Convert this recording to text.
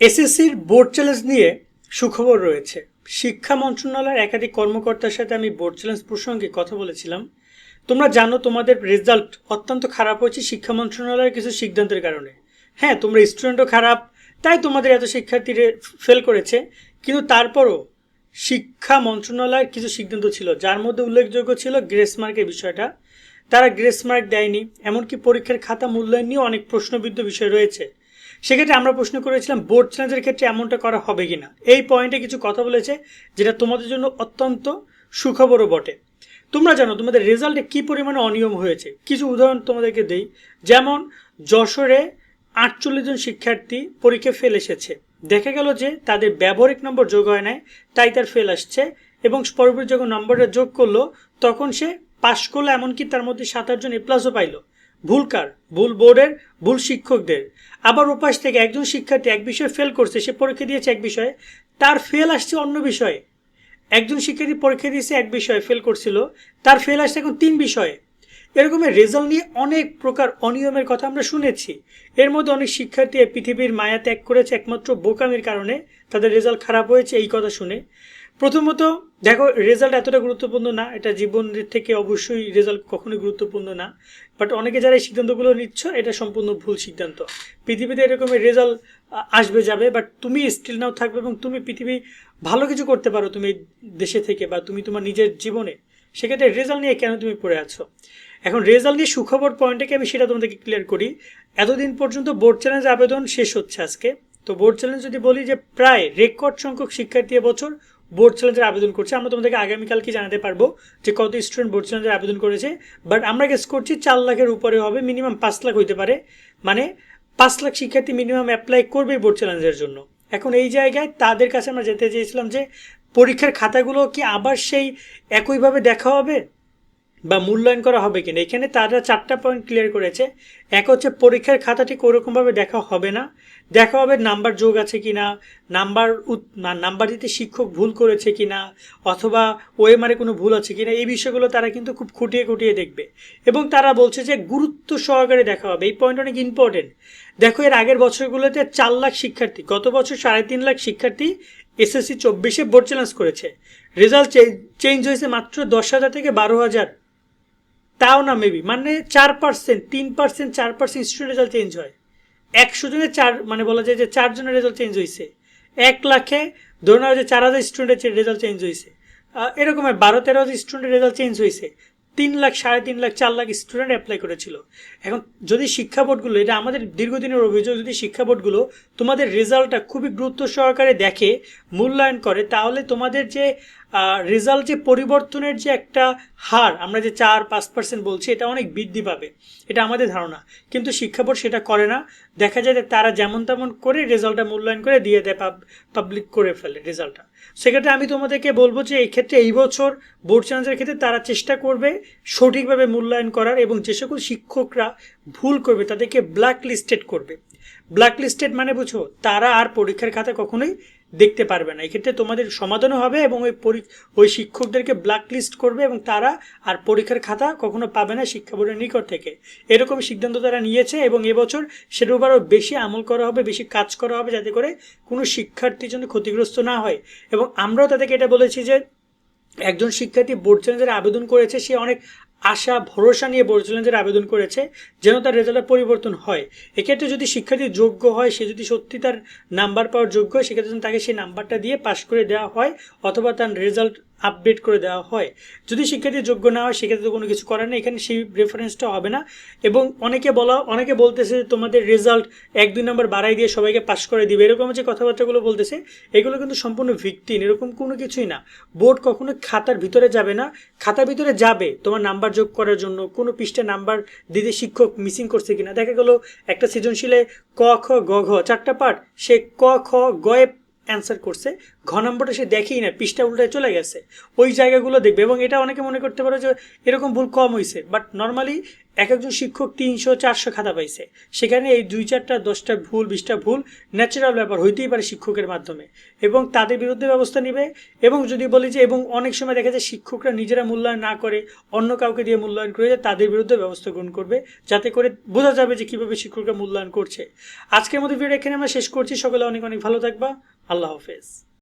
এসএসসির board challenge নিয়ে সুখবর রয়েছে। শিক্ষা মন্ত্রণালয়ের একাধিক কর্মকর্তার সাথে আমি বোর্ড চ্যালেঞ্জ প্রসঙ্গে কথা বলেছিলাম। তোমরা জানো তোমাদের রেজাল্ট অত্যন্ত খারাপ হয়েছে শিক্ষা মন্ত্রণালয়ের কিছু সিদ্ধান্তের কারণে। হ্যাঁ, তোমরা স্টুডেন্টও খারাপ, তাই তোমাদের এত শিক্ষার্থীরা ফেল করেছে। কিন্তু তারপরও শিক্ষা মন্ত্রণালয়ের কিছু সিদ্ধান্ত ছিল, যার মধ্যে উল্লেখযোগ্য ছিল গ্রেস মার্কের বিষয়টা। তারা গ্রেস মার্ক দেয়নি, এমনকি পরীক্ষার খাতা মূল্যায়ন নিয়েও অনেক প্রশ্নবিদ্ধ বিষয় রয়েছে। সেক্ষেত্রে আমরা প্রশ্ন করেছিলাম বোর্ড চ্যালেঞ্জের ক্ষেত্রে এমনটা করা হবে কিনা। এই পয়েন্টে কিছু কথা বলেছে, যেটা তোমাদের জন্য অত্যন্ত সুখবরও বটে। তোমরা জানো তোমাদের রেজাল্টে কি পরিমাণে অনিয়ম হয়েছে। কিছু উদাহরণ তোমাদেরকে দেই। যেমন যশোরে 48 জন শিক্ষার্থী পরীক্ষা ফেল এসেছে। দেখা গেল যে তাদের ব্যবহারিক নম্বর যোগ হয় নাই, তাই তার ফেল আসছে। এবং পরবর্তী যখন নম্বরটা যোগ করলো তখন সে পাশ করলো, এমনকি তার মধ্যে 7-8 জন এ+ও পাইলো। ভুল কার? ভুল বোর্ডের, ভুল শিক্ষকদের। আবার ওপাশ থেকে একজন শিক্ষার্থী এক বিষয়ে ফেল করছে, সে পরীক্ষা দিয়েছে এক বিষয়ে, তার ফেল আসছে অন্য বিষয়ে। একজন শিক্ষার্থী পরীক্ষা দিয়েছে এক বিষয়ে, ফেল করছিল, তার ফেল আসছে এখন 3 বিষয়ে। এরকমের রেজাল্ট নিয়ে অনেক প্রকার অনিয়মের কথা আমরা শুনেছি। এর মধ্যে অনেক শিক্ষার্থী পৃথিবীর মায়া ত্যাগ করেছে একমাত্র বোকামির কারণে, তাদের রেজাল্ট খারাপ হয়েছে এই কথা শুনে। প্রথমত দেখো, রেজাল্ট এতটা গুরুত্বপূর্ণ না, এটা জীবনের থেকে অবশ্যই রেজাল্ট কখনোই গুরুত্বপূর্ণ না। বাট অনেকে যারা এই সিদ্ধান্তগুলো নিচ্ছ, এটা সম্পূর্ণ ভুল সিদ্ধান্ত। পৃথিবীতে এরকমের রেজাল্ট আসবে যাবে, বাট তুমি স্টিল নাও থাকবে এবং তুমি পৃথিবী ভালো কিছু করতে পারো তুমি দেশে থেকে, বা তুমি তোমার নিজের জীবনে। সেক্ষেত্রে রেজাল্ট নিয়ে কেন তুমি পড়ে আছো? এখন রেজাল্ট নিয়ে সুখবর পয়েন্টটাকে আমি সেটা তোমাদেরকে ক্লিয়ার করি। এতদিন পর্যন্ত বোর্ড চ্যালেঞ্জ আবেদন শেষ হচ্ছে আজকে। তো বোর্ড চ্যালেঞ্জ যদি বলি, যে প্রায় রেকর্ড সংখ্যক শিক্ষার্থী এবছর বোর্ড চ্যালেঞ্জের আবেদন করছে। আমরা তোমাদেরকে আগামীকালকে জানাতে পারবো যে কত স্টুডেন্ট বোর্ড চ্যালেঞ্জের আবেদন করেছে। বাট আমরা গেস করছি 4 লাখের উপরে হবে, মিনিমাম 5 লাখ হইতে পারে। মানে 5 লাখ শিক্ষার্থী মিনিমাম অ্যাপ্লাই করবে বোর্ড চ্যালেঞ্জের জন্য। এখন এই জায়গায় তাদের কাছে আমরা যেতে চেয়েছিলাম যে পরীক্ষার খাতাগুলো কি আবার সেই একইভাবে দেখা হবে বা মূল্যায়ন করা হবে কিনা। এখানে তারা 4টা পয়েন্ট ক্লিয়ার করেছে। এক হচ্ছে পরীক্ষার খাতাটি ওরকমভাবে দেখা হবে না, দেখা হবে নাম্বার যোগ আছে কিনা, নাম্বার দিতে শিক্ষক ভুল করেছে কিনা, অথবা ওএমআরে কোনো ভুল আছে কিনা। এই বিষয়গুলো তারা কিন্তু খুব খুঁটিয়ে খুঁটিয়ে দেখবে। এবং তারা বলছে যে গুরুত্ব সহকারে দেখা হবে। এই পয়েন্ট অনেক ইম্পর্টেন্ট। দেখো, এর আগের বছরগুলোতে 4 লাখ শিক্ষার্থী, গত বছর 3.5 লাখ শিক্ষার্থী এসএসসি 24-এ বোর্ড চ্যালেঞ্জ করেছে। রেজাল্ট চেঞ্জ হয়েছে মাত্র 10,000 থেকে 12,000। তাও না, মেবি মানে 4%, 3%, 4% স্টুডেন্ট রেজাল্ট চেঞ্জ হয়। 100 জনের মানে বলা যায় যে 4 জনের রেজাল্ট চেঞ্জ হয়েছে। 1 লাখে ধরে নেওয়া যায় 4,000 স্টুডেন্টের রেজাল্ট চেঞ্জ হয়েছে। এরকম 12-13,000 স্টুডেন্টের রেজাল্ট চেঞ্জ হয়েছে। 3 লাখ, 3.5 লাখ, 4 লাখ স্টুডেন্ট অ্যাপ্লাই করেছিল। এখন যদি শিক্ষা বোর্ডগুলো, এটা আমাদের দীর্ঘদিনের অভিযোগ, যদি শিক্ষা বোর্ডগুলো তোমাদের রেজাল্টটা খুবই গুরুত্ব সহকারে দেখে, মূল্যায়ন করে, তাহলে তোমাদের যে রেজাল্ট যে পরিবর্তনের যে একটা হার, আমরা যে 4-5% বলছি, এটা অনেক বৃদ্ধি পাবে, এটা আমাদের ধারণা। কিন্তু শিক্ষা বোর্ড সেটা করে না। দেখা যায় যে তারা যেমন তেমন করে রেজাল্টটা মূল্যায়ন করে দিয়ে দেয়, পাবলিক করে ফেলে রেজাল্টটা। সেক্ষেত্রে আমি তোমাদেরকে বলবো যে এই ক্ষেত্রে এই বছর বোর্ড চ্যালেঞ্জের ক্ষেত্রে তারা চেষ্টা করবে সঠিকভাবে মূল্যায়ন করার, এবং যে সকল শিক্ষকরা ভুল করবে তাদেরকে ব্ল্যাক লিস্টেড করবে। ব্ল্যাক লিস্টেড মানে বুঝো, তারা আর পরীক্ষার খাতা কখনোই দেখতে পারবে না। এক্ষেত্রে তোমাদের সমাধানও হবে, এবং ওই শিক্ষকদেরকে ব্ল্যাক লিস্ট করবে, এবং তারা আর পরীক্ষার খাতা কখনো পাবে না শিক্ষা বোর্ডের নিকট থেকে। এরকম সিদ্ধান্ত তারা নিয়েছে, এবং এবছর সেটার উপর আরও বেশি আমল করা হবে, বেশি কাজ করা হবে, যাতে করে কোনো শিক্ষার্থীর জন্য ক্ষতিগ্রস্ত না হয়। এবং আমরাও তাদেরকে এটা বলেছি যে একজন শিক্ষার্থী বোর্ড চ্যালেঞ্জের আবেদন করেছে, সে অনেক আশা ভরসা নিয়ে বোর্ড চ্যালেঞ্জের আবেদন করেছে যেন তার রেজাল্টের পরিবর্তন হয়। এক্ষেত্রে যদি শিক্ষার্থী যোগ্য হয়, সে যদি সত্যি তার নাম্বার পাওয়ার যোগ্য হয়, সেক্ষেত্রে তাকে সেই নাম্বারটা দিয়ে পাশ করে দেওয়া হয়, অথবা তার রেজাল্ট আপডেট করে দেওয়া হয়। যদি শিক্ষার্থী যোগ্য না হয়, সেক্ষেত্রে কোনো কিছু করার নেই, এখানে সেই রেফারেন্সটা হবে না। এবং অনেকে বলতেছে তোমাদের রেজাল্ট 1-2 নম্বর বাড়াই দিয়ে সবাইকে পাশ করে দিবে, এরকম যে কথাবার্তাগুলো বলতেছে, এগুলো কিন্তু সম্পূর্ণ ভিত্তিহীন। এরকম কোনো কিছুই না। বোর্ড কখনো খাতার ভিতরে যাবে না। খাতার ভিতরে যাবে তোমার নাম্বার যোগ করার জন্য, কোনো পৃষ্ঠায় নাম্বার দিতে শিক্ষক মিসিং করছে কিনা। দেখা গেল একটা সৃজনশীলে ক খ গ ঘ 4টা পার্ট, সে ক খ গয়ে অ্যান্সার করছে, ঘ নম্বরটা সে দেখেই না, পৃষ্ঠা উল্টায় চলে গেছে, ওই জায়গাগুলো দেখবে। এবং এটা অনেকে মনে করতে পারে যে এরকম ভুল কম হয়েছে, বাট নর্মালি এক একজন শিক্ষক 300-400 খাতা পাইছে, সেখানে এই 2-4টা 10টা ভুল 20টা ভুল ন্যাচারাল ব্যাপার হইতেই পারে শিক্ষকের মাধ্যমে, এবং তাদের বিরুদ্ধে ব্যবস্থা নিবে। এবং যদি বলি যে, এবং অনেক সময় দেখা যায় শিক্ষকরা নিজেরা মূল্যায়ন না করে অন্য কাউকে দিয়ে মূল্যায়ন করে যায়, তাদের বিরুদ্ধে ব্যবস্থা গ্রহণ করবে, যাতে করে বোঝা যাবে যে কীভাবে শিক্ষকরা মূল্যায়ন করছে। আজকের মতো ভিডিও এখানে আমরা শেষ করছি। সকলে অনেক অনেক ভালো থাকবা। আল্লাহ হাফেজ।